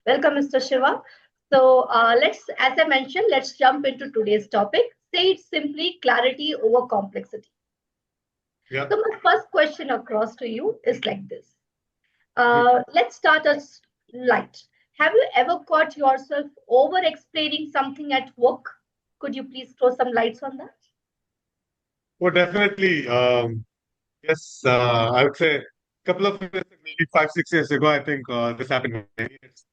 Welcome, Mr. Shiva. So as I mentioned, let's jump into today's topic. Say it simply, clarity over complexity. Yeah. So my first question across to you is like this. Let's start us light. Have you ever caught yourself over explaining something at work? Could you please throw some lights on that? Well, definitely. Yes, I would say a couple of years, maybe 5, 6 years ago, I think this happened many years.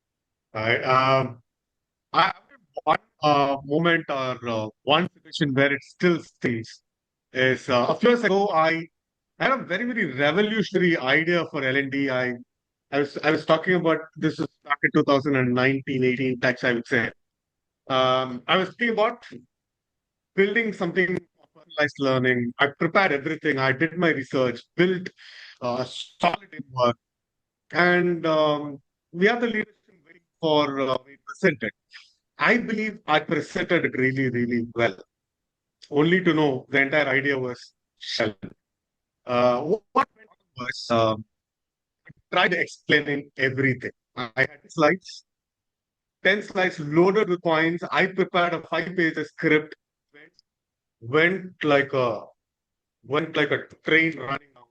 Right. I have one moment or one situation where it still stays is a few years ago, I had a very, very revolutionary idea for L&D. I was talking about this was back in 2019, 18 tax, I would say. I was thinking about building something for personalized learning. I prepared everything. I did my research, built solid work, and we have the leadership waiting for we presented. I believe I presented it really, really well. Only to know the entire idea was shell. What went on was tried explaining everything. I had slides, 10 slides loaded with points. I prepared a 5 page script, went like a went like a train running down.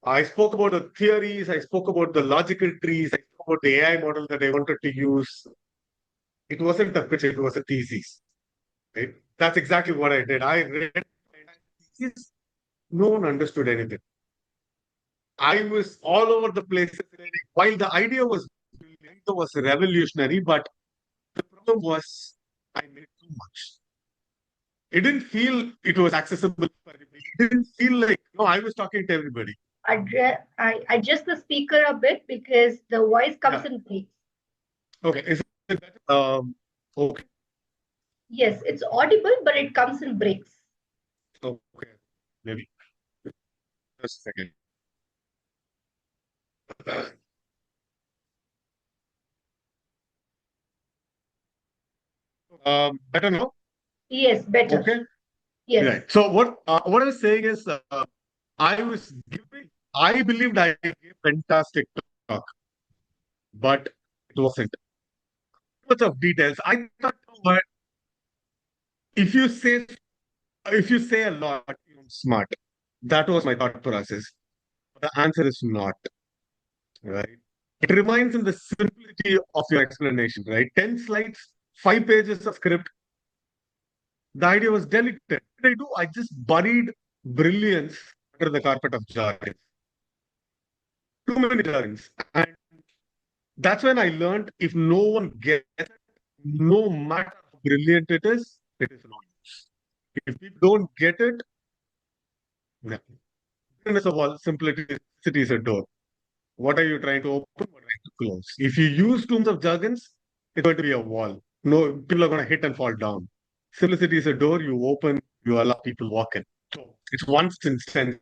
I spoke about the theories, I spoke about the logical trees, I spoke about the AI model that I wanted to use. It wasn't a pitch, it was a thesis. Right? That's exactly what I did. I read the entire thesis. No one understood anything. I was all over the place. While the idea was revolutionary, but the problem was I made too much. It didn't feel it was accessible for everybody. It didn't feel like no, I was talking to everybody. I adjust the speaker a bit because the voice comes Yeah. in breaks. Okay. Is it better? Okay. Yes, it's audible, but it comes in breaks. Okay. Maybe. Just a second. Better now? Yes, better. Okay. Yes. Right. So what I was saying is I believed I gave fantastic talk, but it wasn't. Too much of details. I thought, but if you say if you say a lot, you're smart. That was my thought process. The answer is not, right? It remains in the simplicity of your explanation, right? 10 slides, 5 pages of script. The idea was deleted. What did I do? I just buried brilliance under the carpet of jargon. Too many jargons. And that's when I learned if no one gets it, no matter how brilliant it is no use. If people don't get it, yeah. It's a wall, simplicity is a door. What are you trying to open? What are you trying to close? If you use too much of jargons, it's going to be a wall. No, people are going to hit and fall down. Simplicity is a door you open, you allow people walk in. So it's one instance that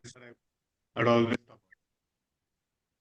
I'd always talk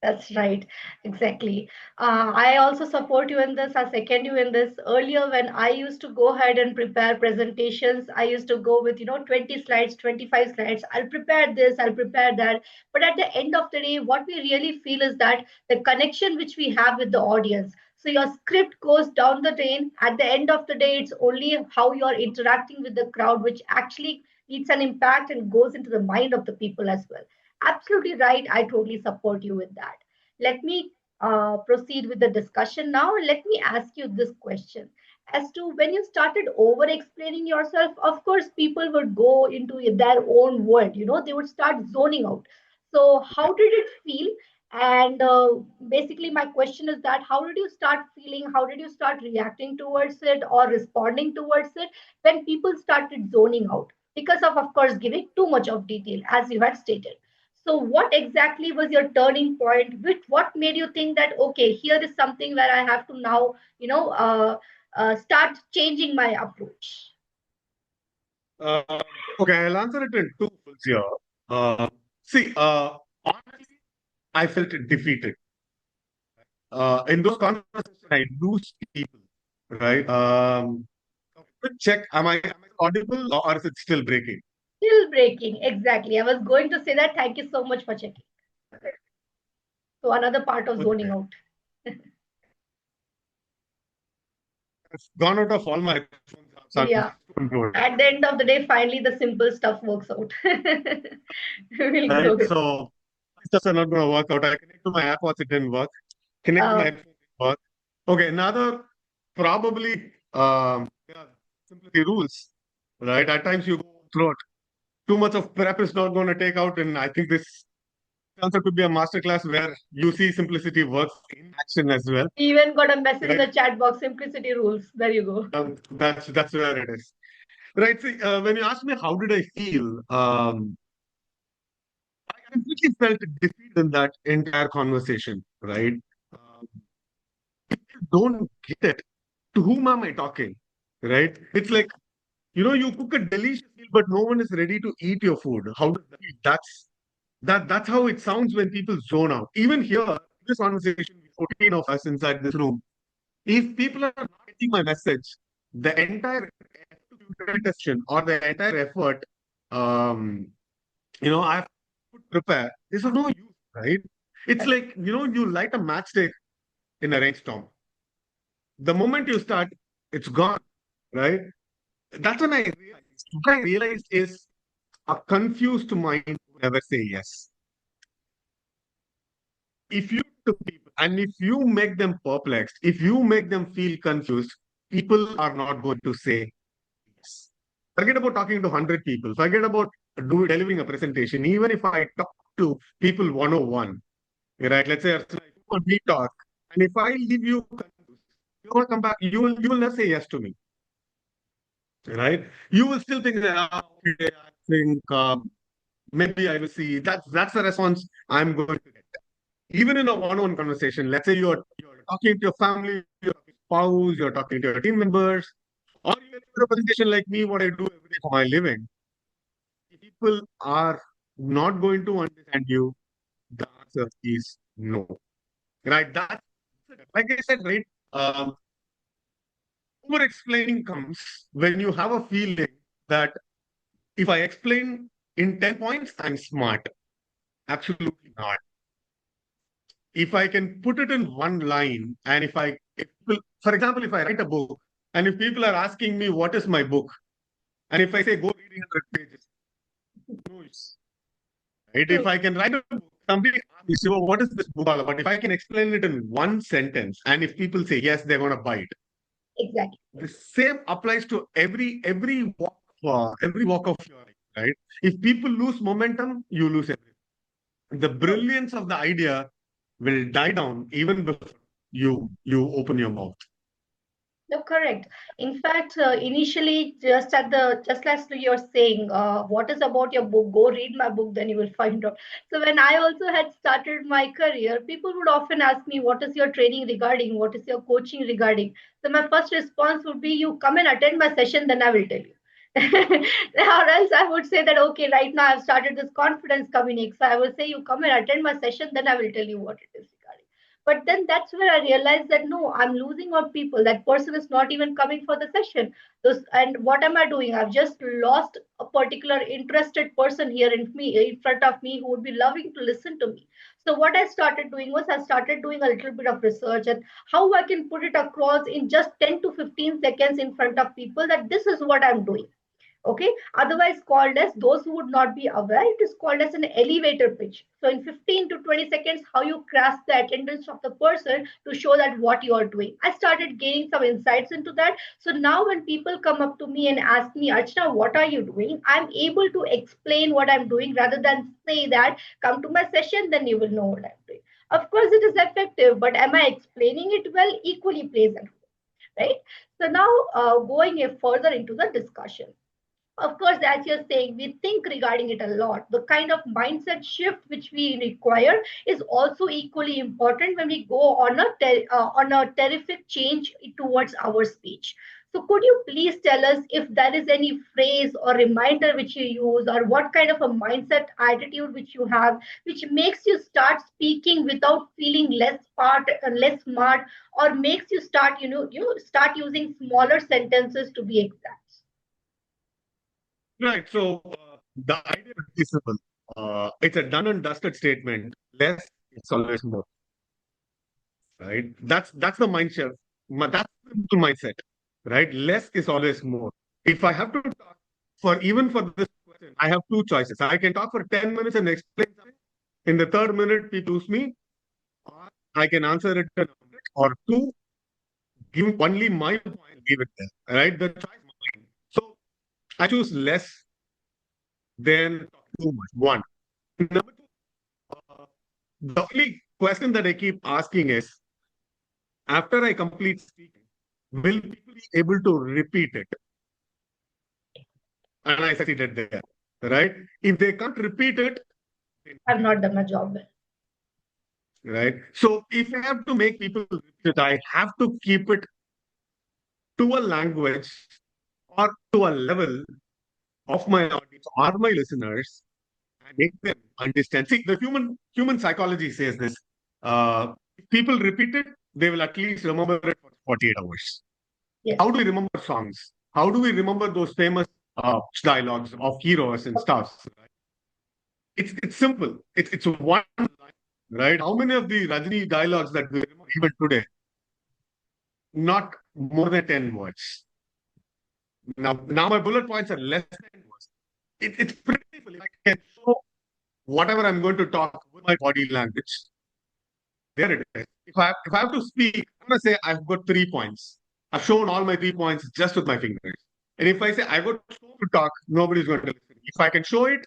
That's right, exactly. I also support you in this. I second you in this. Earlier, when I used to go ahead and prepare presentations, I used to go with 20 slides, 25 slides. I'll prepare this, I'll prepare that. But at the end of the day, what we really feel is that the connection which we have with the audience. So your script goes down the drain. At the end of the day, it's only how you're interacting with the crowd, which actually leads an impact and goes into the mind of the people as well. Absolutely right. I totally support you with that. Let me proceed with the discussion now. Let me ask you this question. As to when you started over explaining yourself, of course, people would go into their own world, they would start zoning out. So, how did it feel? And basically, my question is that how did you start feeling? How did you start reacting towards it or responding towards it when people started zoning out? Because of course, giving too much of detail, as you had stated. So, what exactly was your turning point? What made you think that okay, here is something where I have to now, start changing my approach? about. Okay, I'll answer it in two folds here. Uh, see, honestly, I felt defeated. In those conversations, I lose people, right? Quick check, am I audible or is it still breaking? Still breaking, exactly. I was going to say that. Thank you so much for checking. So another part of zoning Okay. out. I've gone out of all my phones, so I'm Yeah. just to conclude. At the end of the day, finally the simple stuff works out. We'll go Right? with. So stuff are not going to work out. I connect to my AirPods, it didn't work. Connect to my Uh, headphones, it didn't work. Okay, another probably yeah, simplicity rules, right? At times you go through it. Too much of prep is not going to take out, and I think this turns out to be a masterclass where you see simplicity works in action as well, we even got a message in right? the chat box, simplicity rules. There you go. That's where it is, right? See, when you ask me how did I feel, I completely felt defeated in that entire conversation, right? Um, don't get it. To whom am I talking, right? It's like, you cook a delicious meal, but no one is ready to eat your food. How does that feel? That's how it sounds when people zone out. Even here, this conversation, 14 of us inside this room, if people are not getting my message, the entire session or the entire effort, um, I've put prepare is of no use, right? It's like, you light a matchstick in a rainstorm. The moment you start, it's gone, right? That's when I realized. What I realized is a confused mind will never say yes. If you to people and if you make them perplexed, if you make them feel confused, people are not going to say yes. Forget about talking to 100 people. Forget about delivering a presentation. Even if I talk to people 101, right? Let's say we talk, and if I leave you confused, you want to come back, you will not say yes to me, right? You will still think that, okay, I think maybe I will see. That's the response I'm going to get. Even in a one-on-one conversation, let's say you're talking to your family, your spouse, you're talking to your team members, or even in a presentation like me, what I do every day for my living, people are not going to understand you. The answer is no. Right? That, like I said, right? Over explaining comes when you have a feeling that if I explain in 10 points, I'm smart. Absolutely not. If I can put it in one line, and if people, for example, if I write a book, and if people are asking me what is my book, and if I say go read 100 pages, no use. Right? If True. I can write a book, somebody asks me, "Shiva, what is this book all about?" If I can explain it in one sentence, and if people say yes, they're going to buy it. Exactly. The same applies to every walk of your life, right? If people lose momentum, you lose everything. The True. brilliance of the idea will die down even before you open your mouth. No, correct. In fact, initially, just as you're saying, what is about your book? Go read my book, then you will find out. So when I also had started my career, people would often ask me, "What is your training regarding? What is your coaching regarding?" So my first response would be, "You come and attend my session, then I will tell you." Or else I would say that, okay, right now I've started this Confidence Communique. So I will say, "You come and attend my session, then I will tell you what it is regarding." But then that's where I realized that no, I'm losing out people. That person is not even coming for the session. And what am I doing? I've just lost a particular interested person here in front of me, who would be loving to listen to me. So what I started doing was, I started doing a little bit of research and how I can put it across in just 10 to 15 seconds in front of people, that this is what I'm doing. Okay, otherwise called as, those who would not be aware, it is called as an elevator pitch. So in 15 to 20 seconds, how you grasp the attendance of the person to show that what you are doing. I started gaining some insights into that. So now when people come up to me and ask me, Archana, what are you doing, I'm able to explain what I'm doing, rather than say that come to my session, then you will know what I'm doing. Of course it is effective, but am I explaining it well? Equally plays a role, right? So now, going further into the discussion, of course, as you're saying, we think regarding it a lot. The kind of mindset shift which we require is also equally important when we go on on a terrific change towards our speech. So could you please tell us if there is any phrase or reminder which you use, or what kind of a mindset attitude which you have, which makes you start speaking without feeling less smart, or makes you start, you start using smaller sentences to be exact. Right. So the idea is simple. It's a done and dusted statement. Less, it's always more. Right. That's the mindset. That's the simple mindset. right? Less is always more. If I have to talk even for this question, I have two choices. I can talk for 10 minutes and explain something. In the third minute, people choose me, or I can answer it in a minute, or two, give only my point, leave it there, right? The choice is mine. So I choose less than talk too much. One. Number two, uh, the only question that I keep asking is, after I complete speaking, will people be able to repeat it? And I succeeded there, right? If they can't repeat it, I've not done my job well. right? So if I have to make people repeat it, I have to keep it to a language or to a level of my audience or my listeners and make them understand. See, the human psychology says this. If people repeat it, they will at least remember it for 48 hours. Yes. How do we remember songs? How do we remember those famous dialogues of heroes and stuff? It's simple. It's one line, right? How many of the Rajini dialogues that we remember even today? Not more than 10 words. Now my bullet points are less than 10 words. It's pretty simple. If I can show whatever I'm going to talk with my body language, there it is. If I have to speak, I'm gonna say I've got 3 points. I've shown all my 3 points just with my fingers. And if I say I've got to talk, nobody's going to listen. If I can show it,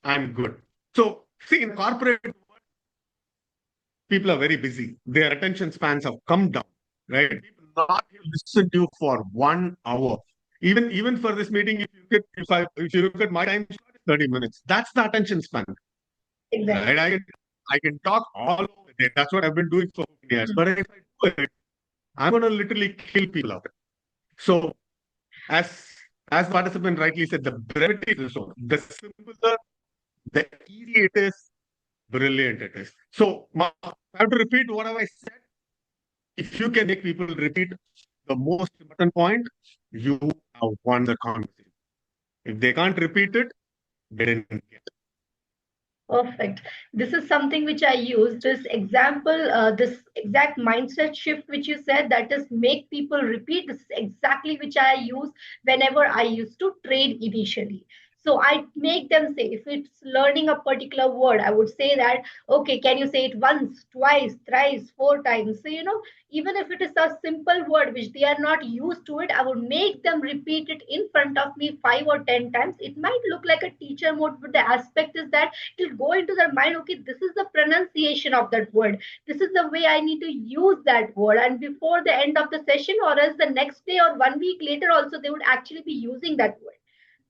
I'm good. So see, in corporate people are very busy. Their attention spans have come down, right? People not listen to you for 1 hour. Even for this meeting, if you look at my time, slot, it's 30 minutes. That's the attention span, Exactly. right? I can talk all over the day. That's what I've been doing for 15 years. But if I do it, I'm going to literally kill people out. So as as the participant rightly said, the brevity is the soul. The simpler, the easier it is, brilliant it is. So I have to repeat what have I said. If you can make people repeat the most important point, you have won the conversation. If they can't repeat it, they didn't get. Perfect. This is something which I use. This example, this exact mindset shift which you said, that is make people repeat. This is exactly which I use whenever I used to trade initially. So I make them say, if it's learning a particular word, I would say that, okay, can you say it once, twice, thrice, 4 times? So, even if it is a simple word which they are not used to it, I would make them repeat it in front of me 5 or 10 times. It might look like a teacher mode, but the aspect is that it'll go into their mind, okay, this is the pronunciation of that word, this is the way I need to use that word, and before the end of the session or else the next day or 1 week later also they would actually be using that word.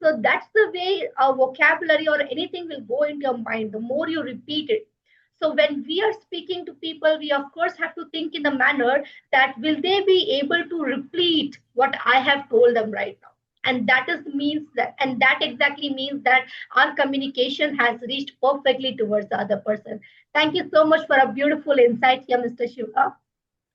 So that's the way a vocabulary or anything will go into your mind the more you repeat it. So when we are speaking to people, we of course have to think in the manner that will they be able to repeat what I have told them right now. And that exactly means that our communication has reached perfectly towards the other person. Thank you so much for a beautiful insight here, Mr. Shiva.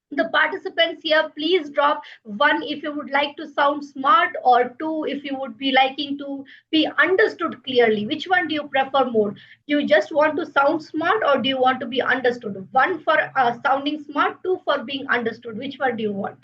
The participants here, please drop one if you would like to sound smart, or two if you would be liking to be understood clearly. Which one do you prefer more? Do you just want to sound smart, or do you want to be understood? One for sounding smart, two for being understood. Which one do you want?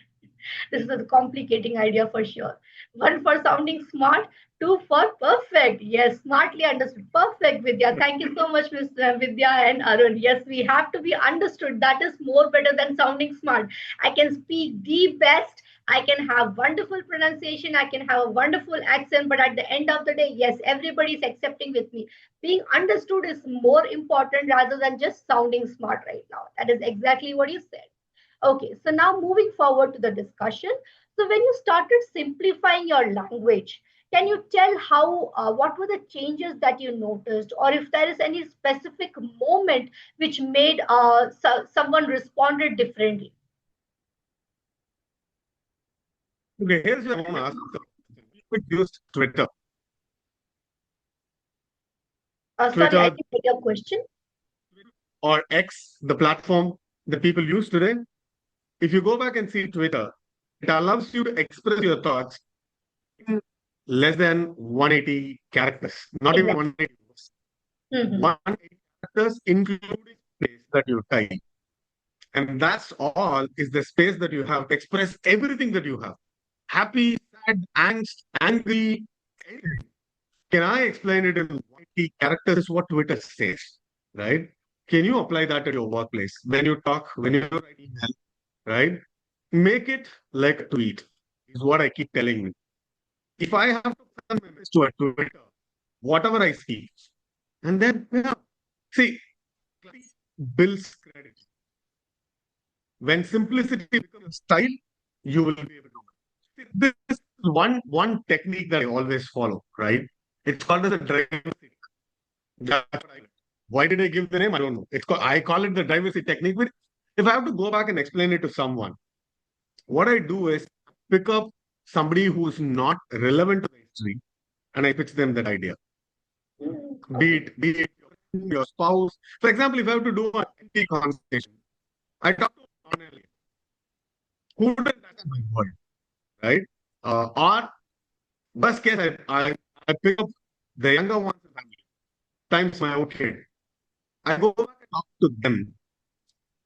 This is a complicating idea for sure. One for sounding smart, two for perfect. Yes, smartly understood. Perfect, Vidya. Thank you so much, Mr. Vidya and Arun. Yes, we have to be understood. That is more better than sounding smart. I can speak the best. I can have wonderful pronunciation. I can have a wonderful accent. But at the end of the day, yes, everybody is accepting with me. Being understood is more important rather than just sounding smart right now. That is exactly what you said. Okay, so now moving forward to the discussion. So when you started simplifying your language, can you tell what were the changes that you noticed, or if there is any specific moment which made someone responded differently? Okay, here's what I want to ask. People use Twitter. Sorry, I Twitter can take your question. or X, the platform that people use today. If you go back and see Twitter, it allows you to express your thoughts in less than 180 characters, not even Exactly. 180 words. Mhm. 180 characters, including space that you type. And that's all is the space that you have to express everything that you have. happy, sad, angst, angry, anything. Can I explain it in one key character? Is what Twitter says, right? Can you apply that at your workplace? When you talk, when you write email, right? Make it like a tweet, is what I keep telling me. If I have to send my message to a Twitter, whatever I see, and then, see, builds credit. When simplicity becomes a style, you will be able to. See, this is one technique that I always follow, right? It's called as a driver seat. That's what I, why did I give the name? I don't know. I call it the driver seat technique. But if I have to go back and explain it to someone, what I do is pick up somebody who's not relevant to the history and I pitch them that idea. Be it your spouse. For example, if I have to do an empty conversation, I talk to someone who doesn't understand my word, right? Or worst case, I pick up the younger ones in family, times my own kid. I go back and talk to them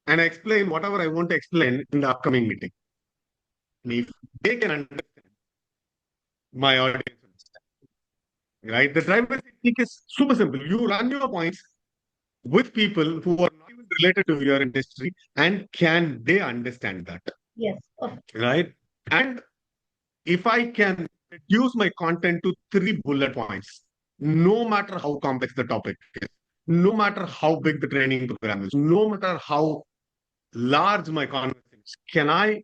and I explain whatever I want to explain in the upcoming meeting. If they can understand, my audience understand, right? The driver technique is super simple. You run your points with people who are not even related to your industry, and can they understand that? Yes. Right? And if I can reduce my content to 3 bullet points, no matter how complex the topic is, no matter how big the training program is, no matter how large my conversation is, can I,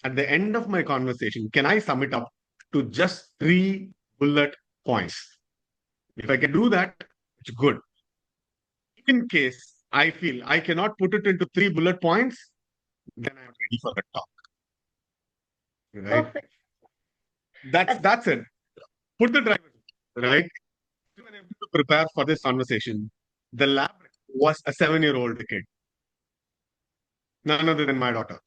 at the end of my conversation, can I sum it up to just 3 bullet points? If I can do that, it's good. In case I feel I cannot put it into 3 bullet points, then I'm ready for the talk. Right? Perfect. That's it. Put the driver, right? When I to prepare for this conversation, the lab was a 7-year-old kid, none other than my daughter.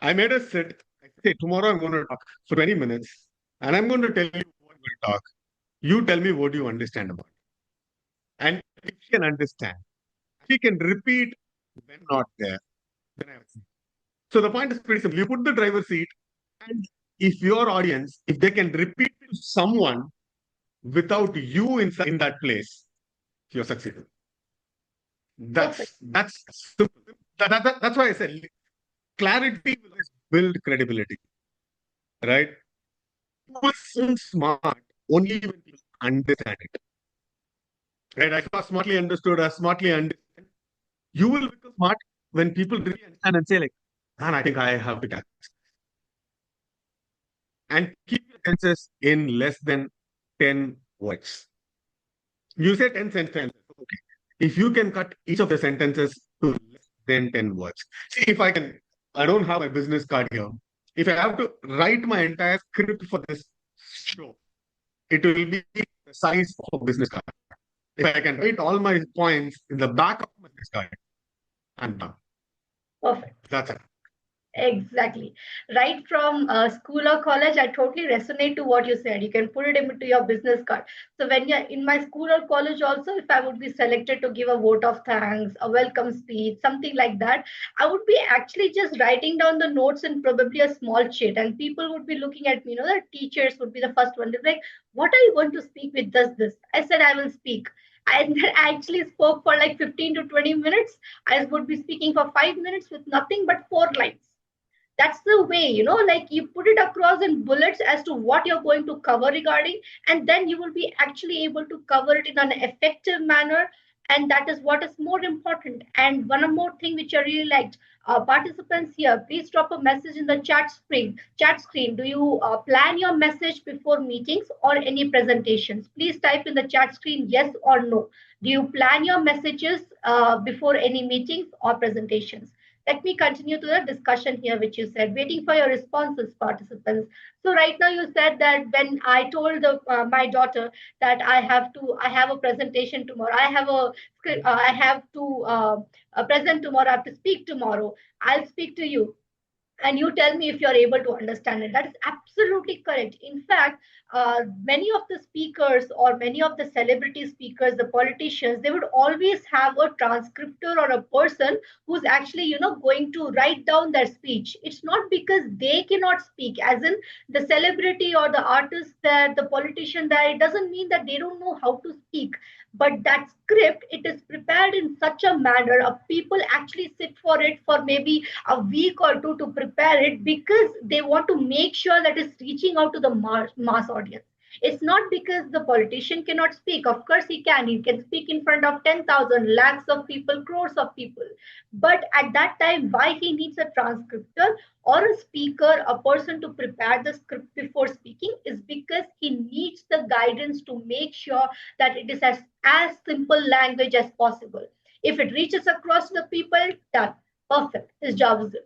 I made her sit. I say, tomorrow I'm going to talk for 20 minutes and I'm going to tell you what we'll talk. You tell me what you understand about it. And if she can understand, she can repeat when not there, then I have seen. So the point is pretty simple. You put the driver's seat, and if your audience, if they can repeat to someone without you in that place, you're succeeding. That's simple. That's why I said clarity will always build credibility, right? People sound smart only when people understand it. Right? I saw smartly understood or smartly understand. You will become smart when people really understand and say, like, man, I think I have to catch. And keep your sentences in less than 10 words. You say 10 sentences. Okay. If you can cut each of the sentences to less than 10 words. See, if I can, I don't have my business card here. If I have to write my entire script for this show, it will be the size of a business card. If I can write all my points in the back of my business card, I'm done. Perfect. That's it. Exactly. Right from school or college, I totally resonate to what you said. You can put it into your business card. So when you're in my school or college also, if I would be selected to give a vote of thanks, a welcome speech, something like that, I would be actually just writing down the notes in probably a small sheet, and people would be looking at me. The teachers would be the first one. They're like, "What are you going to speak with just this?" I said, "I will speak." I actually spoke for like 15 to 20 minutes. I would be speaking for 5 minutes with nothing but 4 lines. That's the way, like you put it across in bullets as to what you're going to cover regarding, and then you will be actually able to cover it in an effective manner. And that is what is more important. And one more thing which I really liked, participants here, please drop a message in the chat screen. Do you plan your message before meetings or any presentations? Please type in the chat screen yes or no. Do you plan your messages before any meetings or presentations? Let me continue to the discussion here, which you said, waiting for your responses, participants. So right now you said that when I told my daughter that I have a presentation tomorrow, I have to present tomorrow, I have to speak tomorrow, I'll speak to you. and you tell me if you're able to understand it. That is absolutely correct. In fact, many of the speakers or many of the celebrity speakers, the politicians, they would always have a transcriptor or a person who's actually, going to write down their speech. It's not because they cannot speak, as in the celebrity or the artist there, the politician there, it doesn't mean that they don't know how to speak. But that script, it is prepared in such a manner of people actually sit for it for maybe a week or two to prepare it, because they want to make sure that it's reaching out to the mass audience. It's not because the politician cannot speak. Of course, he can. He can speak in front of 10,000, lakhs of people, crores of people. But at that time, why he needs a transcriptor or a speaker, a person to prepare the script before speaking, is because he needs the guidance to make sure that it is as simple language as possible. If it reaches across the people, done. Perfect. His job is done.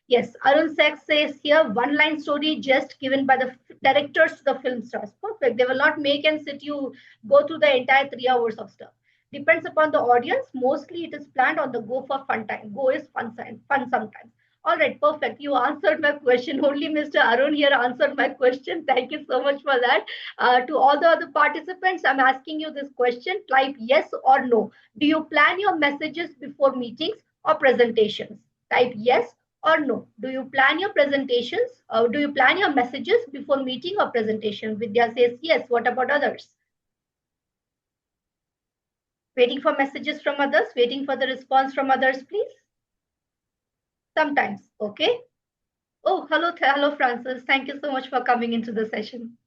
Yes, Arun Sachs says here, one line story just given by the directors to the film stars. Perfect. They will not make and sit you go through the entire 3 hours of stuff. Depends upon the audience. Mostly it is planned on the go for fun time. Go is fun sometimes. All right, perfect. You answered my question. Only Mr. Arun here answered my question. Thank you so much for that. To all the other participants, I'm asking you this question. Type yes or no. Do you plan your messages before meetings or presentations? Type yes or no. Do you plan your presentations or do you plan your messages before meeting or presentation? Vidya says yes. What about others? Waiting for messages from others, waiting for the response from others, please. Sometimes, okay. Oh, hello, Francis. Thank you so much for coming into the session.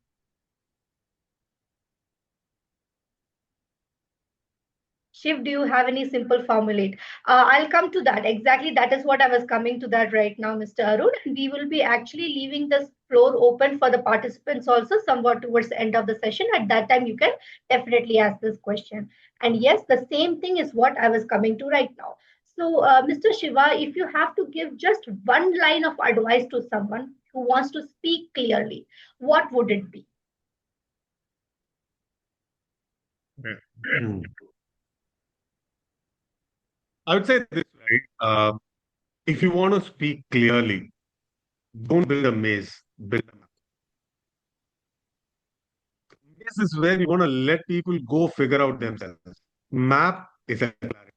Shiv, do you have any simple formulate? I'll come to that. Exactly, that is what I was coming to that right now, Mr. Arun. We will be actually leaving this floor open for the participants also somewhat towards the end of the session. At that time, you can definitely ask this question. And yes, the same thing is what I was coming to right now. So, Mr. Shiva, if you have to give just one line of advice to someone who wants to speak clearly, what would it be? Hmm. I would say this, right? If you want to speak clearly, don't build a maze, build a map. Maze is where you want to let people go figure out themselves. Map is a clarity.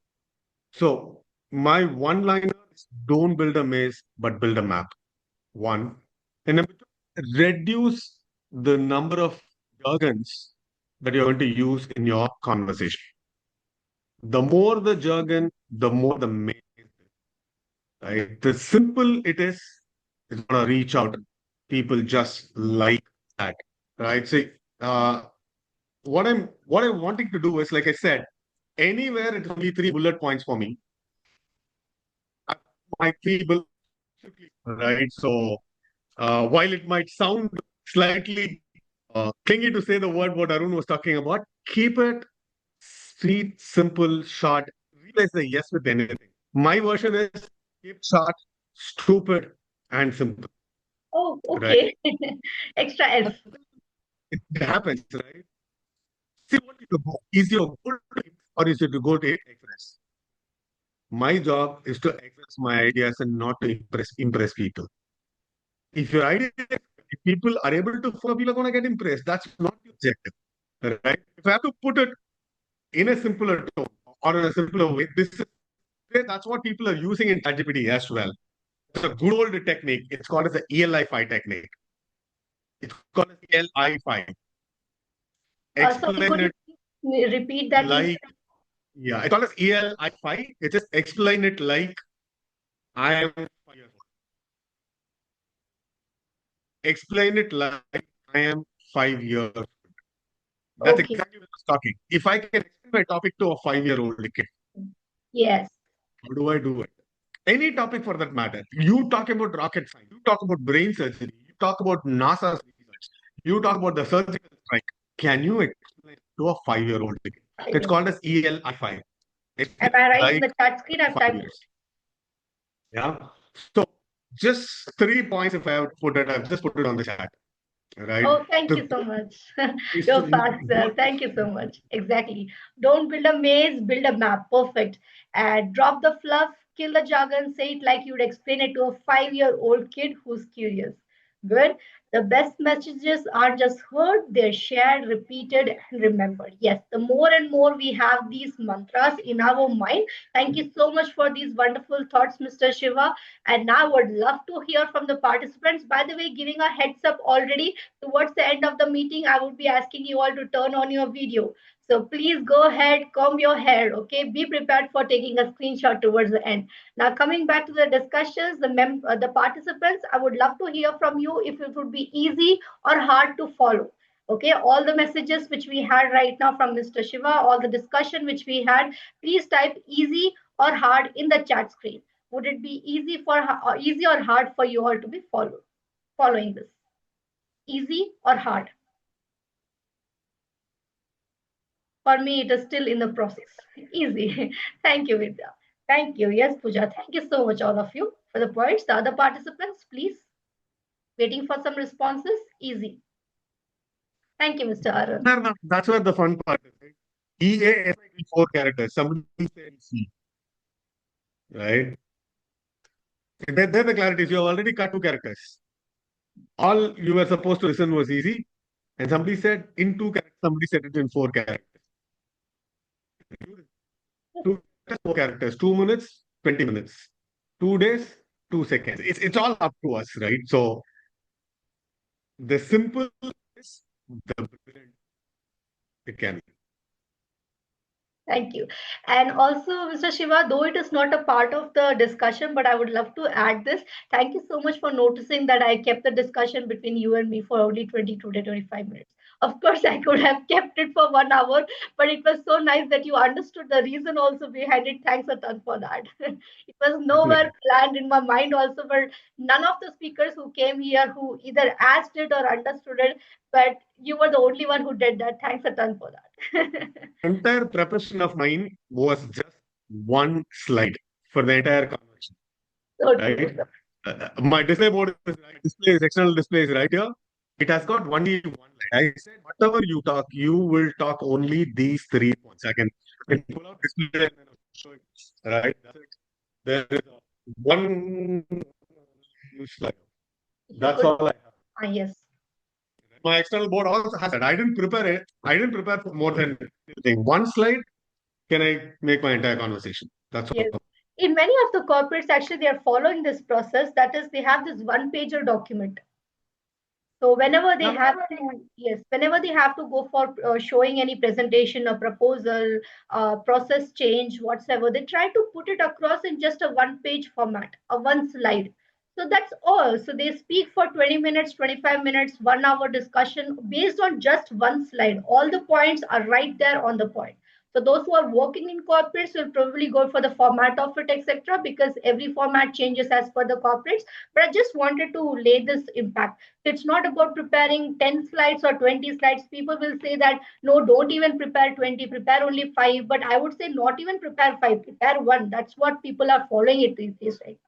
So, my one liner is don't build a maze, but build a map. One. And number two, reduce the number of jargons that you're going to use in your conversation. The more the jargon, the more the maze, right? The simple it is, it's gonna reach out. People just like that, right? See, uh, what I'm wanting to do is, like I said, anywhere it's only three bullet points for me. My three bullet, right? So while it might sound slightly clingy to say the word what Arun was talking about, keep it sweet, simple, short. Replace the yes with anything. My version is keep short, stupid, and simple. Oh, Right? okay. Extra S. It happens, right? See what you go. Is your goal to impress or is it to go to express? My job is to express my ideas and not to impress people. If your idea, if people are able to follow, people are going to get impressed. That's not the objective, right? If I have to put it in a simpler tone or in a simpler way, that's what people are using in ChatGPT as well. It's a good old technique. It's called as the ELI5 technique. It's called as ELI5. Sorry, Explain could you it please repeat that? like, yeah, it's called as ELI5. It just explain it like I am 5 years old. Explain it like I am 5 years old. That's Okay. exactly what I was talking. If I can explain my topic to a 5-year-old kid, Yes. how do I do it? Any topic for that matter. You talk about rocket science, you talk about brain surgery, you talk about NASA's research, you talk about the surgical strike. Can you explain to a 5-year-old kid? It's called as ELI5. Am Explain I right in like the chat screen? I've 5 typed it. years. Yeah. So just 3 points if I have to put it, I've just put it on the chat. Right? Oh, thank The you so much. is to You're fast, sir. Thank you so much. Exactly. Don't build a maze, build a map. Perfect. And drop the fluff, kill the jargon, say it like you'd explain it to a 5-year-old kid who's curious. Good. The best messages aren't just heard, they're shared, repeated, and remembered. Yes, the more and more we have these mantras in our mind. Thank you so much for these wonderful thoughts, Mr. Shiva. And now I would love to hear from the participants. By the way, giving a heads up already towards the end of the meeting, I would be asking you all to turn on your video. So please go ahead, comb your hair, okay? Be prepared for taking a screenshot towards the end. Now, coming back to the discussions, the participants, I would love to hear from you if it would be easy or hard to follow. Okay, all the messages which we had right now from Mr. Shiva, all the discussion which we had, please type easy or hard in the chat screen. Would it be easy or hard for you all to be following this? Easy or hard? For me, it is still in the process. Easy. Thank you, Vidya. Thank you. Yes, Pooja. Thank you so much, all of you, for the points. The other participants, please. Waiting for some responses. Easy. Thank you, Mr. Arun. That's where the fun part is, right? EA, four characters. Somebody said C, right? There's the clarity. You have already cut two characters. All you were supposed to listen was easy, and somebody said in two characters, somebody said it in four characters. Two, 4 characters, 2 minutes, 20 minutes. 2 days, 2 seconds. It's all up to us, right? So the simple is the brilliant it can be. Thank you. And also, Mr. Shiva, though it is not a part of the discussion, but I would love to add this. Thank you so much for noticing that I kept the discussion between you and me for only 22 to 25 minutes. Of course, I could have kept it for 1 hour, but it was so nice that you understood the reason also behind it. Thanks a ton for that. It was nowhere planned in my mind also, but none of the speakers who came here who either asked it or understood it, but you were the only one who did that. Thanks a ton for that. Entire preparation of mine was just one slide for the entire conversation. So right? true. My display board is right, displays, external display is right here. It has got only one line. I said, whatever you talk, you will talk only these 3 points. I can pull out display and then show it. Right? That's it. There is one slide. That's all I have. Yes. My external board also has it. I didn't prepare it. I didn't prepare for more than anything. One slide, can I make my entire conversation? That's Yes. all. In many of the corporates, actually, they are following this process. That is, they have this one-pager document. So whenever they have to, yes, whenever they have to go for showing any presentation, a proposal, process change, whatsoever, they try to put it across in just a one-page format, a one slide. So that's all. So they speak for 20 minutes, 25 minutes, 1 hour discussion based on just one slide. All the points are right there on the point. So those who are working in corporates will probably go for the format of it, etc., because every format changes as per the corporates. But I just wanted to lay this impact. It's not about preparing 10 slides or 20 slides. People will say that, no, don't even prepare 20, prepare only 5. But I would say not even prepare 5, prepare 1. That's what people are following it these days, right?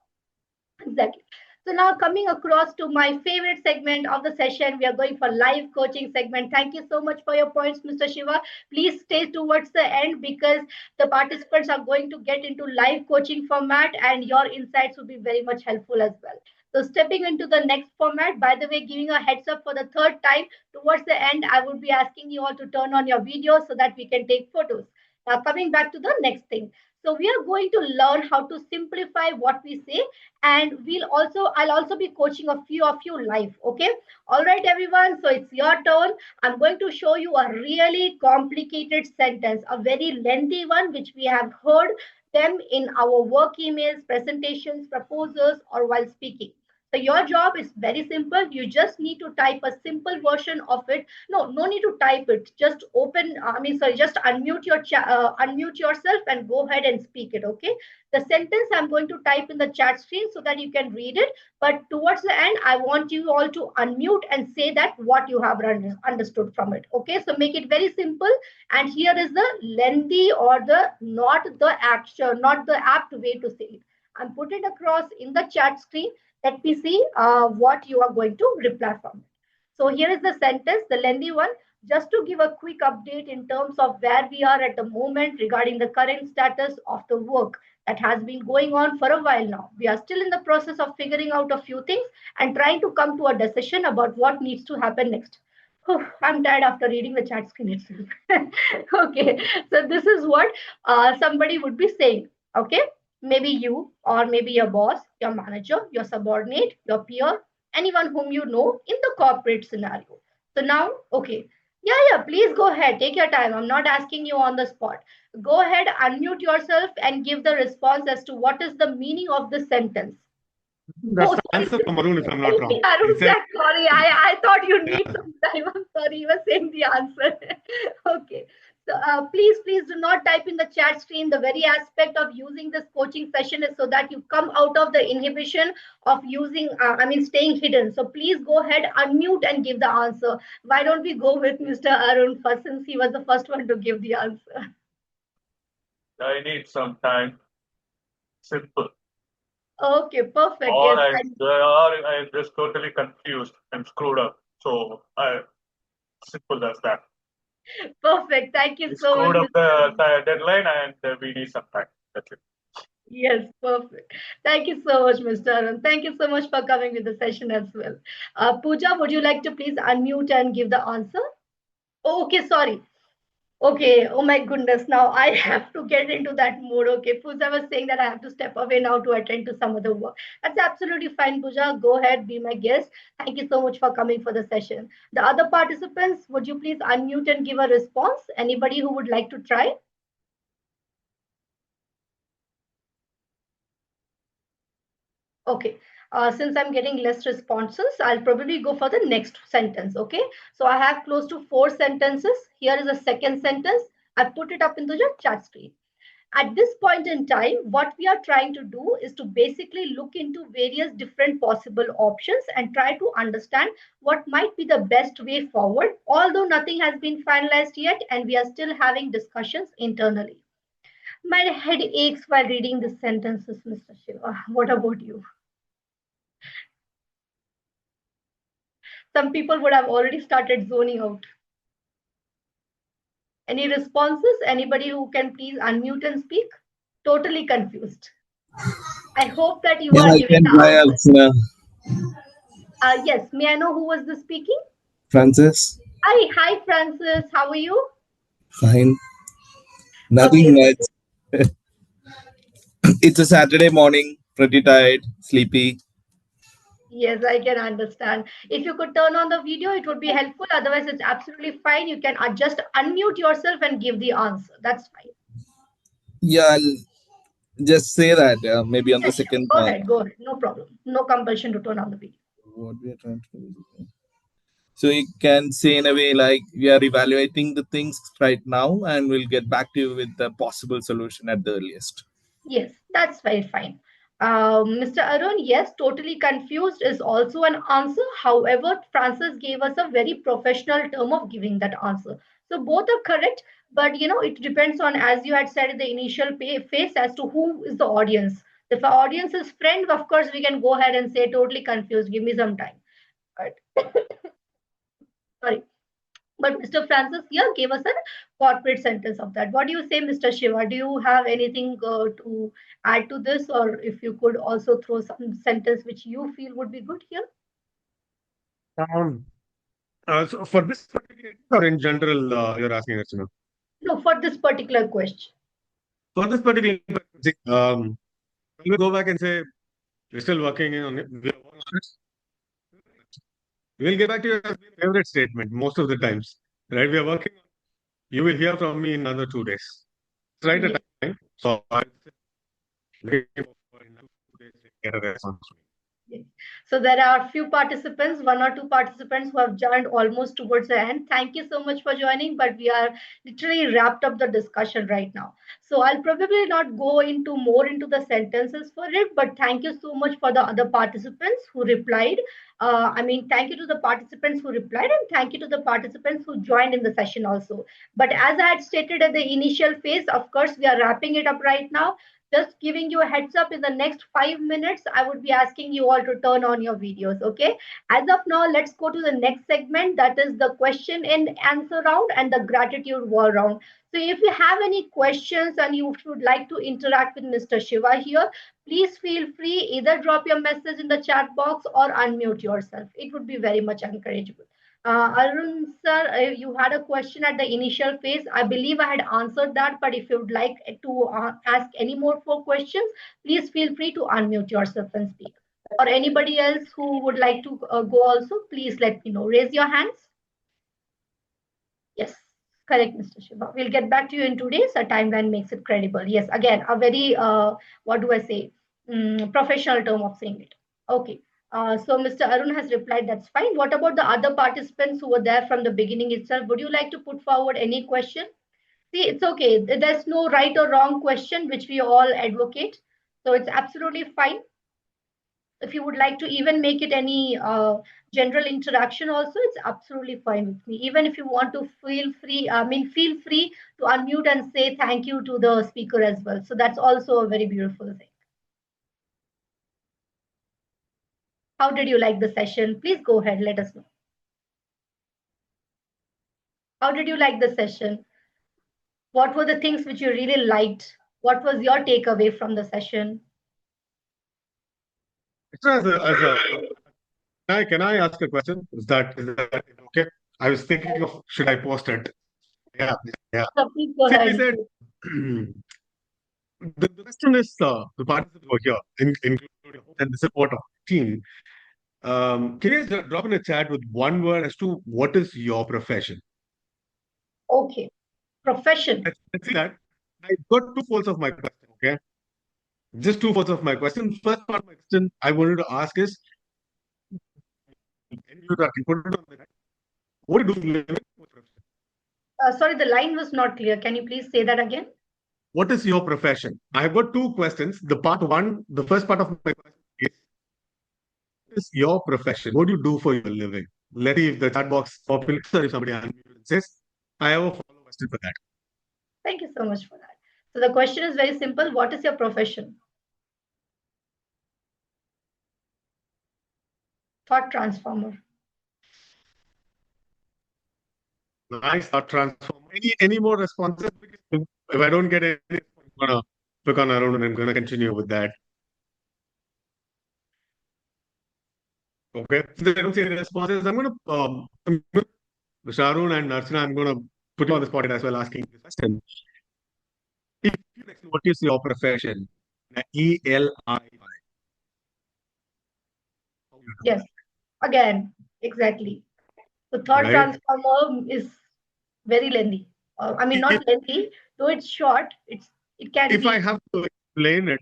Exactly. So now coming across to my favorite segment of the session, we are going for live coaching segment. Thank you so much for your points, Mr. Shiva. Please stay towards the end because the participants are going to get into live coaching format and your insights will be very much helpful as well. So stepping into the next format, by the way, giving a heads up for the third time, towards the end, I would be asking you all to turn on your video so that we can take photos. Now coming back to the next thing. So we are going to learn how to simplify what we say, and I'll also be coaching a few of you live. Okay, all right, everyone, so it's your turn. I'm going to show you a really complicated sentence, a very lengthy one, which we have heard them in our work emails, presentations, proposals, or while speaking. So your job is very simple. You just need to type a simple version of it. No need to type it. Just just unmute yourself and go ahead and speak it. Okay, the sentence I'm going to type in the chat screen so that you can read it. But towards the end, I want you all to unmute and say that what you have understood from it. Okay, so make it very simple. And here is the lengthy or the not the action, not the apt way to say it. I'm putting across in the chat screen. Let me see what you are going to reply from. So here is the sentence, the lengthy one. Just to give a quick update in terms of where we are at the moment regarding the current status of the work. that has been going on for a while now. We are still in the process of figuring out a few things and trying to come to a decision about what needs to happen next. I'm tired after reading the chat screen itself. Okay, so this is what somebody would be saying. Okay, maybe you, or maybe your boss, your manager, your subordinate, your peer, anyone whom you know in the corporate scenario. So now, okay, yeah, please go ahead, take your time. I'm not asking you on the spot. Go ahead, unmute yourself and give the response as to what is the meaning of the sentence. That's Oh, the sorry. answer from Arun, if I'm not wrong. Yeah, He said, Arunzak, sorry. I thought you yeah. need some time. I'm sorry. You were saying the answer. Okay. So please do not type in the chat screen. The very aspect of using this coaching session is so that you come out of the inhibition of using, staying hidden. So please go ahead, unmute and give the answer. Why don't we go with Mr. Arun first, since he was the first one to give the answer? I need some time. Simple. Okay, perfect. Or Yes. I'm just totally confused. I'm screwed up. So simple as that. Perfect. Thank you We so much, screwed up Mr. Arun. the deadline and we need some time. That's it. Yes, perfect. Thank you so much, Mr. Arun. Thank you so much for coming with the session as well. Pooja, would you like to please unmute and give the answer? Oh, okay, sorry. Okay, oh my goodness. Now I have to get into that mode. Okay, Pooja was saying that I have to step away now to attend to some other work. That's absolutely fine, Pooja. Go ahead, be my guest. Thank you so much for coming for the session. The other participants, would you please unmute and give a response? Anybody who would like to try? Okay. Since I'm getting less responses, I'll probably go for the next sentence. Okay. So I have close to 4 sentences. Here is a second sentence. I put it up into the chat screen. At this point in time, what we are trying to do is to basically look into various different possible options and try to understand what might be the best way forward, although nothing has been finalized yet and we are still having discussions internally. My head aches while reading these sentences, Mr. Shiva. What about you? Some people would have already started zoning out. Any responses? Anybody who can please unmute and speak? Totally confused. I hope that you Yeah, are I giving can the try, answer. Archana. Yes, may I know who was the speaking? Francis. Hi, Francis. How are you? Fine. Okay, Nothing so much. It's a Saturday morning. Pretty tired, sleepy. yes, I can understand. If you could turn on the video, it would be helpful. Otherwise, it's absolutely fine. You can just unmute yourself and give the answer. That's fine. Yeah, I'll just say that. Maybe on the Yes, sure. second Go part. ahead. Go ahead. No problem. No compulsion to turn on the video. What we are trying to do. So you can say in a way like we are evaluating the things right now, and we'll get back to you with the possible solution at the earliest. Yes, that's very fine. Mr. Arun, yes, totally confused is also an answer. However, Francis gave us a very professional term of giving that answer. So both are correct, but it depends on, as you had said in the initial phase, as to who is the audience. If our audience is friend, of course, we can go ahead and say totally confused. Give me some time. But sorry. But Mr. Francis here gave us a corporate sentence of that. What do you say, Mr. Shiva? Do you have anything to add to this, or if you could also throw some sentence which you feel would be good here? Um, so for this particular, or in general, you're asking us, No, for this particular question. for this particular, we'll go back and say, we're still working on it. We'll get back to your favorite statement most of the times, right? We are working. You will hear from me in another 2 days. Right at Yes. time. So I'll wait for in 2 days to get a response. Yes. So there are a few participants, 1 or 2 participants who have joined almost towards the end. Thank you so much for joining, but we are literally wrapped up the discussion right now. So I'll probably not go into more into the sentences for it, but thank you so much for the other participants who replied. Thank you to the participants who replied, and thank you to the participants who joined in the session also. But as I had stated at the initial phase, of course, we are wrapping it up right now. Just giving you a heads up, in the next 5 minutes, I would be asking you all to turn on your videos. Okay. As of now, let's go to the next segment. That is the question and answer round and the gratitude wall round. So if you have any questions and you would like to interact with Mr. Shiva here, please feel free, either drop your message in the chat box or unmute yourself. It would be very much encourageable. Arun sir, you had a question at the initial phase. I believe I had answered that, but if you would like to ask any more for questions, please feel free to unmute yourself and speak. Or anybody else who would like to go also, please let me know. Raise your hands. Yes, correct, Mr. Shiva. We'll get back to you in 2 days. A timeline makes it credible. Yes, again, a very, what do I say, professional term of saying it. Okay. So Mr. Arun has replied, that's fine. What about the other participants who were there from the beginning itself? Would you like to put forward any question? See, it's okay. There's no right or wrong question, which we all advocate. So it's absolutely fine. If you would like to even make it any general interaction also, it's absolutely fine with me. Even if you want to feel free to unmute and say thank you to the speaker as well. So that's also a very beautiful thing. How did you like the session? Please go ahead, let us know. How did you like the session? What were the things which you really liked? What was your takeaway from the session? Can I ask a question? Is that okay? I was thinking of, should I post it? Yeah. So please go See, ahead. I said, the question is, the participants over here, including and the support of the team, can you just drop in a chat with one word as to what is your profession? Okay. Profession. Let's see that. I got two folds of my question, okay? Just two folds of my question. First part of my question I wanted to ask is, what do you live in? Sorry, the line was not clear. Can you please say that again? What is your profession? I have got two questions. The first part of my question is, what is your profession? What do you do for your living? Let's see if the chat box populates or if somebody unmutes and says, I have a follow-up question for that. Thank you so much for that. So the question is very simple. What is your profession? Thought transformer. Nice thought transform. Any more responses? If I don't get any, I'm gonna look on around and I'm gonna continue with that. Okay. If I don't see any responses, I'm gonna Sharun and Archana, I'm gonna put you on the spot as well, asking this question. If you explain what is your profession? ELI. Yes. Again, exactly. The thought Right. transformer is very lengthy. I mean, not lengthy, though it's short. It can If be. I have to explain it,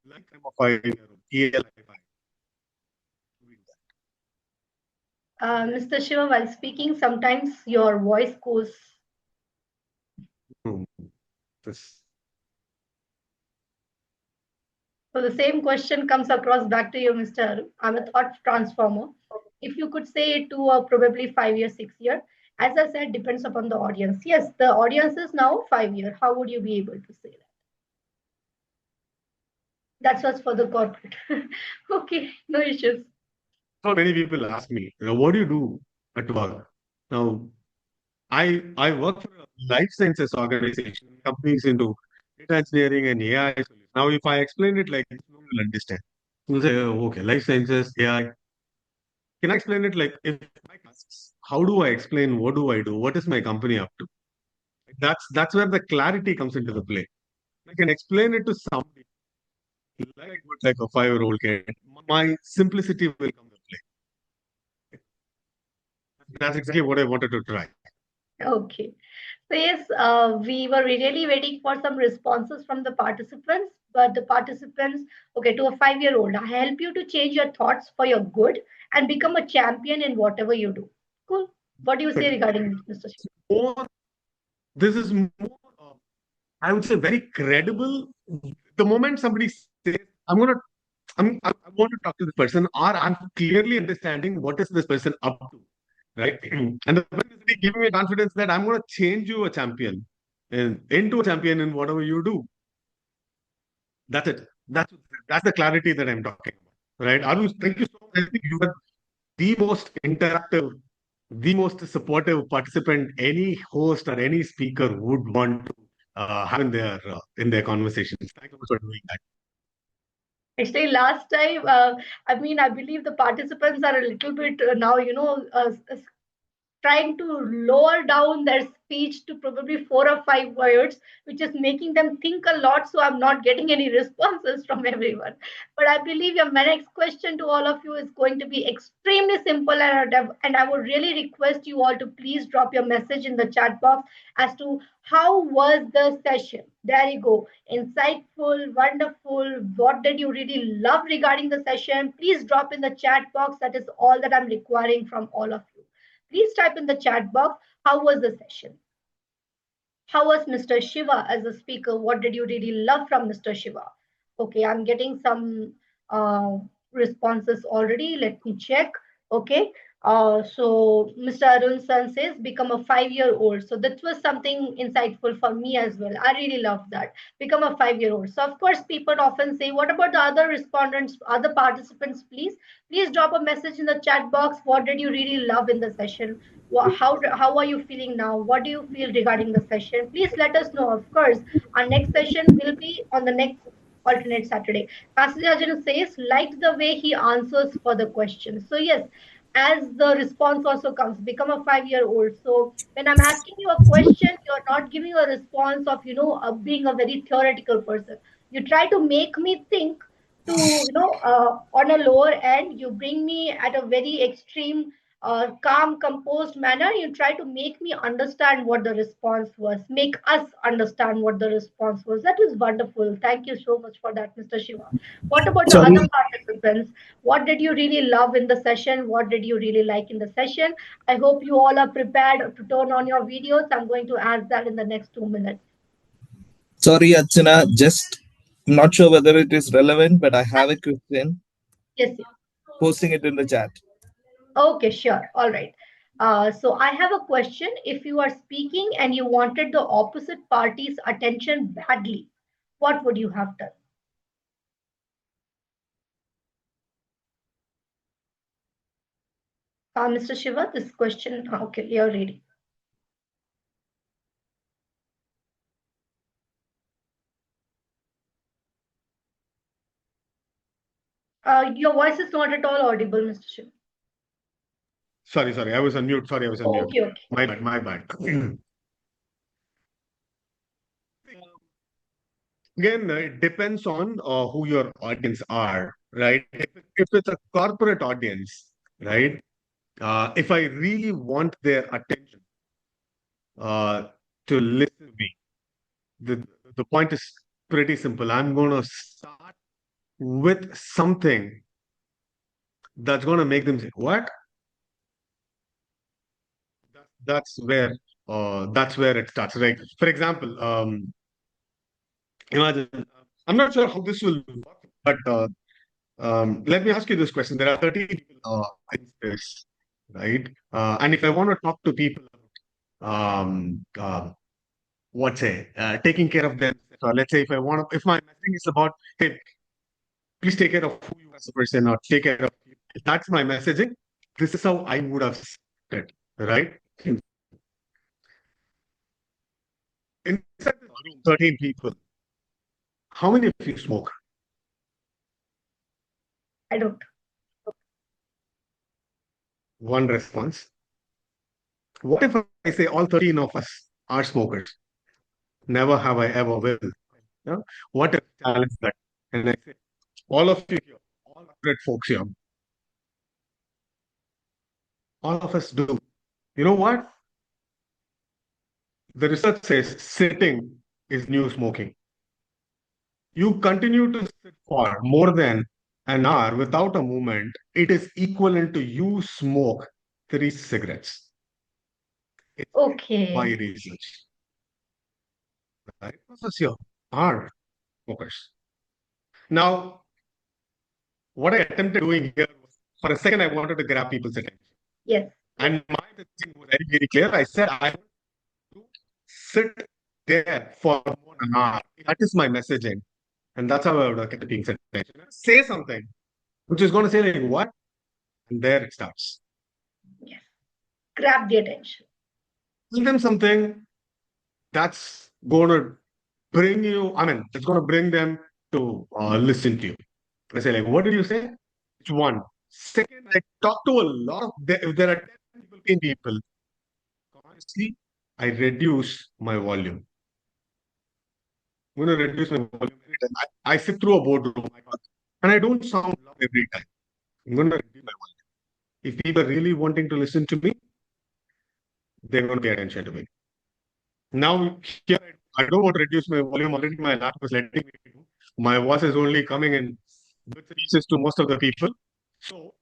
like I'm a 5-year-old, ELI. Mr. Shiva, while speaking, sometimes your voice goes. This. So the same question comes across back to you, Mr. Aru. I'm a thought transformer. If you could say it to probably 5 year, 6 year, as I said, depends upon the audience. Yes, the audience is now 5 year. How would you be able to say that? That's what's for the corporate. Okay, no issues. So many people ask me, what do you do at work? Now, I work for a life sciences organization, companies into data engineering and AI solutions. Now, if I explain it like this, no one will understand. You'll say, oh, okay, life sciences, AI. Can I explain it like if my tasks, how do I explain what do I do? What is my company up to? That's where the clarity comes into the play. I can explain it to somebody like a 5-year-old kid. My simplicity will come into play. That's exactly what I wanted to try. Okay. So yes, we were really waiting for some responses from the participants, but the participants, okay, to a 5-year-old, I help you to change your thoughts for your good and become a champion in whatever you do. Cool. What do you say regarding this, Mr. Shiva? This is more, I would say, very credible. The moment somebody says, I want to talk to this person, or I'm clearly understanding what is this person up to, right? And the person is giving me confidence that I'm going to change you a champion. into a champion in whatever you do. That's it. That's the clarity that I'm talking about. Right? Arun, thank you so much. I think you are the most interactive, the most supportive participant any host or any speaker would want to have in their conversations. Thank you so much for doing that. Actually, last time, I believe the participants are a little bit now, trying to lower down their speech to probably 4 or 5 words, which is making them think a lot. So I'm not getting any responses from everyone. But I believe your next question to all of you is going to be extremely simple, and I would really request you all to please drop your message in the chat box as to how was the session. There you go. Insightful, wonderful. What did you really love regarding the session? Please drop in the chat box. That is all that I'm requiring from all of you. Please type in the chat box, how was the session? How was Mr. Shiva as a speaker? What did you really love from Mr. Shiva? Okay, I'm getting some responses already. Let me check. Okay. So Mr. Arun San says, become a 5-year-old. So that was something insightful for me as well. I really love that. Become a 5-year-old. So of course, people often say, what about the other respondents, other participants, please? Please drop a message in the chat box. What did you really love in the session? How are you feeling now? What do you feel regarding the session? Please let us know. Of course, our next session will be on the next alternate Saturday. Kasyajan says, liked the way he answers for the question. So yes, as the response also comes, become a 5-year-old. So when I'm asking you a question, you're not giving a response of, being a very theoretical person. You try to make me think to, on a lower end, you bring me at a very extreme calm, composed manner. You try to make me understand what the response was, make us understand what the response was. That was wonderful. Thank you so much for that, Mr. Shiva. What about the Sorry, other participants? What did you really love in the session? What did you really like in the session? I hope you all are prepared to turn on your videos. I'm going to ask that in the next 2 minutes. sorry, Archana. Just not sure whether it is relevant, but I have a question. Yes, yes. Posting it in the chat. Okay, sure. All right. So I have a question. If you are speaking and you wanted the opposite party's attention badly, what would you have done? Mr. Shiva, this question. Okay, you're ready. Your voice is not at all audible, Mr. Shiva. Sorry. I was on mute. Sorry, I was on mute. Okay. My bad. Again, it depends on who your audience are, right? If it's a corporate audience, right? If I really want their attention to listen to me, the point is pretty simple. I'm going to start with something that's going to make them say, "What?" That's where it starts, right? For example, imagine. I'm not sure how this will work, but let me ask you this question. There are 30 people in this, right? And if I want to talk to people, taking care of them. So let's say if my messaging is about, hey, please take care of who you are as a person, or take care of you. If that's my messaging, this is how I would have said it, right? Inside the room, 13 people, how many of you smoke? I don't. One response. What if I say all 13 of us are smokers? Never have I ever will. Yeah? What if I challenge that? And I say, all of you here, all 100 folks here, all of us do. You know what? The research says sitting is new smoking. You continue to sit for more than an hour without a movement, it is equivalent to you smoke 3 cigarettes. It's Okay. by research. Right? Professors here are smokers. Now, what I attempted doing here was, for a second, I wanted to grab people's attention. Yes. And my messaging was very, very clear. I said, I want to sit there for more than an hour. That is my messaging. And that's how I would get the people's attention. Say something which is going to say, like, what? And there it starts. Yes. Grab the attention. Tell them something that's going to it's going to bring them to listen to you. I say, like, what did you say? It's one. Second, I talk to a lot of, if there are 10 people, 15 people, honestly, I reduce my volume. I'm going to reduce my volume every time. I sit through a boardroom and I don't sound loud every time. I'm going to reduce my volume. If people are really wanting to listen to me, they're going to pay attention to me. Now, here, I don't want to reduce my volume. Already my laptop is letting me do. My voice is only coming in bits and pieces to most of the people. So,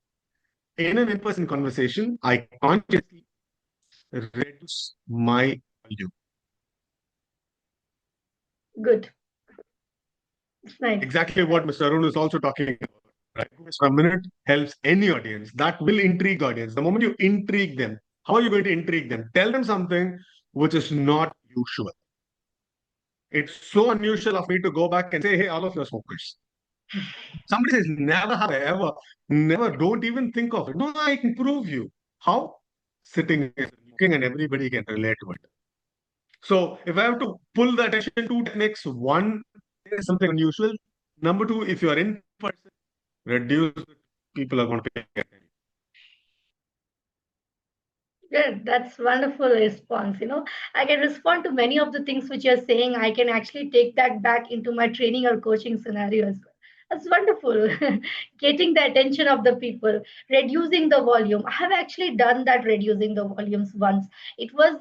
in an in-person conversation, I consciously reduce my volume. Good. It's nice. Exactly what Mr. Arun is also talking about. Right? For a minute helps any audience. That will intrigue audience. The moment you intrigue them, how are you going to intrigue them? Tell them something which is not usual. It's so unusual of me to go back and say, hey, all of you are smokers. Somebody says, never have I ever, never, don't even think of it. No, I can prove you. How? Sitting and looking and everybody can relate to it. So if I have to pull the attention, two techniques. One is something unusual. Number two, if you are in person, reduce the people are going to pay attention. Yeah, that's wonderful response. I can respond to many of the things which you're saying. I can actually take that back into my training or coaching scenario as well. That's wonderful. Getting the attention of the people, reducing the volume. I have actually done that, reducing the volumes once. It was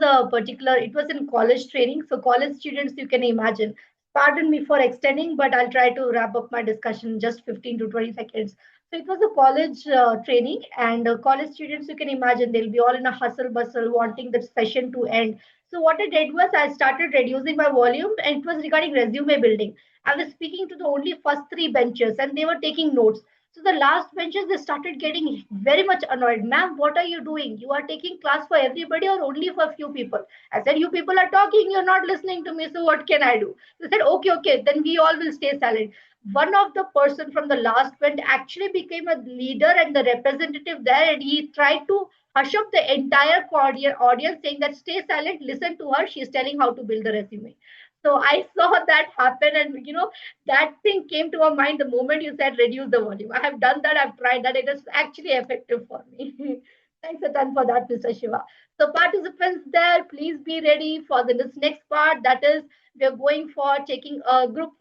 in college training. So college students, you can imagine. Pardon me for extending, but I'll try to wrap up my discussion in just 15 to 20 seconds. So it was a college training, and college students, you can imagine, they'll be all in a hustle bustle, wanting the session to end. So what I did was I started reducing my volume, and it was regarding resume building. I was speaking to the only first three benches, and they were taking notes. So the last benches, they started getting very much annoyed. Ma'am, what are you doing? You are taking class for everybody or only for a few people? I said, you people are talking, you're not listening to me. So what can I do? They said, okay, okay, then we all will stay silent. One of the person from the last bench actually became a leader and the representative there, and he tried to hush up the entire audience, saying that stay silent, listen to her, she's telling how to build the resume. So I saw that happen, and that thing came to my mind the moment you said reduce the volume. I have done that, I've tried that, it is actually effective for me. Thanks a ton for that, Mr. Shiva. So participants there, please be ready for this next part. That is, we are going for taking a group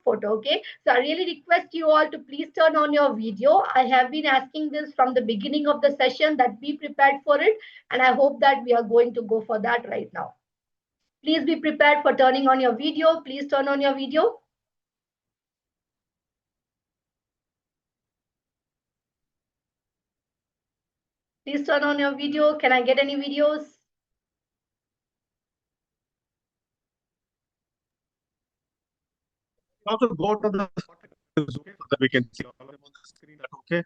photo. Okay, so I really request you all to please turn on your video. I have been asking this from the beginning of the session, that be prepared for it, and I hope that we are going to go for that right now. Please be prepared for turning on your video. Please turn on your video. Please turn on your video. Can I get any videos? Also go to the okay, so that we can see all of them on the screen. That's okay.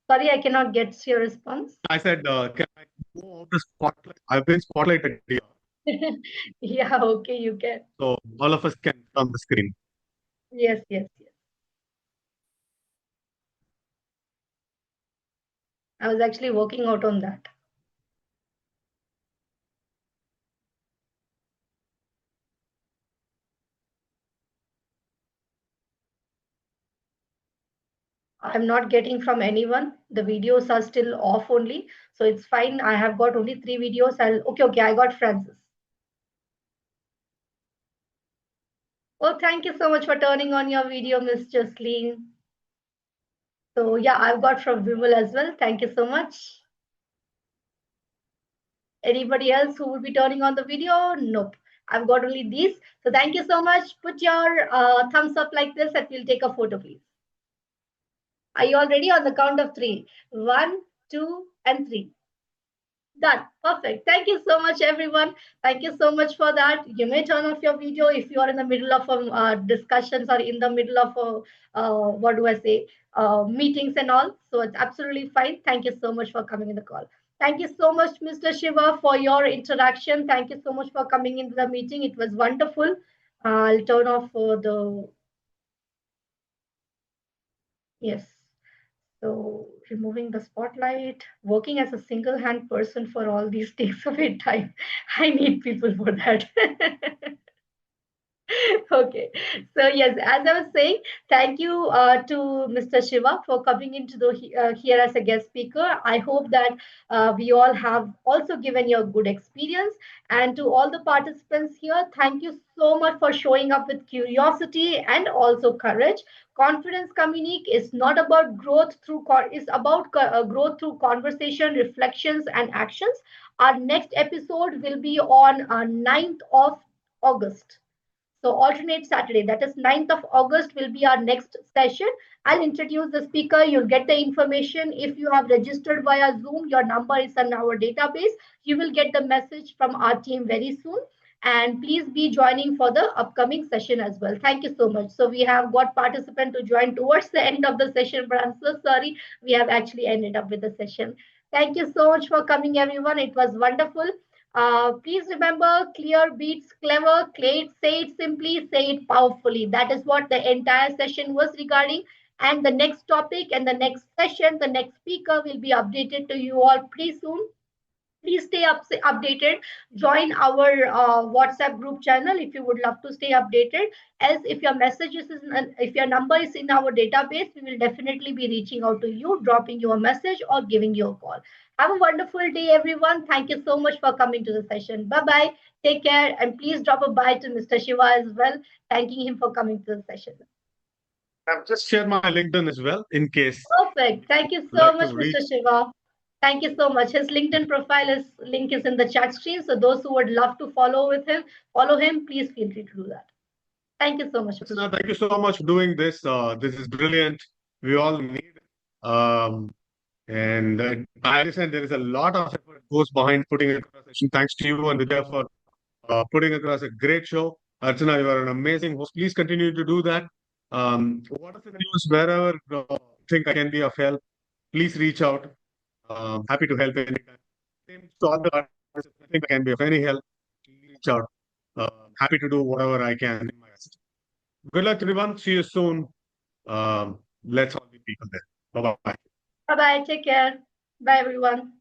Sorry, I cannot get your response. I said, can I go out the spotlight? I've been spotlighted here. Yeah, okay, you can. So all of us can on the screen. Yes, yes, yes. I was actually working out on that. I'm not getting from anyone. The videos are still off only. So it's fine. I have got only 3 videos. Okay, I got Francis. Oh, thank you so much for turning on your video, Miss Jasleen. So yeah, I've got from Vimal as well. Thank you so much. Anybody else who will be turning on the video? Nope. I've got only these. So thank you so much. Put your thumbs up like this and we'll take a photo, please. Are you all ready? On the count of 3. 1, 2, and 3. Done. Perfect. Thank you so much, everyone. Thank you so much for that. You may turn off your video if you are in the middle of discussions or in the middle of what do I say, meetings and all. So it's absolutely fine. Thank you so much for coming in the call. Thank you so much, Mr. Shiva, for your interaction. Thank you so much for coming into the meeting. It was wonderful. I'll turn off the yes. So removing the spotlight, working as a single hand person for all these takes away time. I need people for that. Okay. So yes, as I was saying, thank you to Mr. Shiva for coming into the here as a guest speaker. I hope that we all have also given you a good experience. And to all the participants here, thank you so much for showing up with curiosity and also courage. Confidence Communique is not about growth through is about growth through conversation, reflections, and actions. Our next episode will be on 9th of August. So alternate Saturday, that is 9th of August will be our next session. I'll introduce the speaker. You'll get the information. If you have registered via Zoom, your number is in our database. You will get the message from our team very soon. And please be joining for the upcoming session as well. Thank you so much. So we have got participant to join towards the end of the session, but I'm so sorry we have actually ended up with the session. Thank you so much for coming, everyone. It was wonderful. Please remember, clear beats clever, say it simply, say it powerfully. That is what the entire session was regarding. And the next topic and the next session, the next speaker will be updated to you all pretty soon. Please stay updated. Join our WhatsApp group channel if you would love to stay updated. As if your if your number is in our database, we will definitely be reaching out to you, dropping you a message or giving you a call. Have a wonderful day, everyone. Thank you so much for coming to the session. Bye bye. Take care, and please drop a bye to Mr. Shiva as well, thanking him for coming to the session. I've just shared my LinkedIn as well in case Perfect. Thank you so like much, to reach. Mr. Shiva. Thank you so much. His LinkedIn profile is link is in the chat screen. So those who would love to follow him, please feel free to do that. Thank you so much. Archana, thank you so much for doing this. This is brilliant. We all need it. And I understand there is a lot of effort goes behind putting it across a session. Thanks to you and Vidya for putting across a great show. Archana, you are an amazing host. Please continue to do that. What are the news wherever you think I can be of help? Please reach out. Happy to help anytime. Same to all the artists. I think I can be of any help. Please reach out. Happy to do whatever I can in my best. Good luck, everyone. See you soon. Let's all be people there. Bye bye. Bye bye. Take care. Bye, everyone.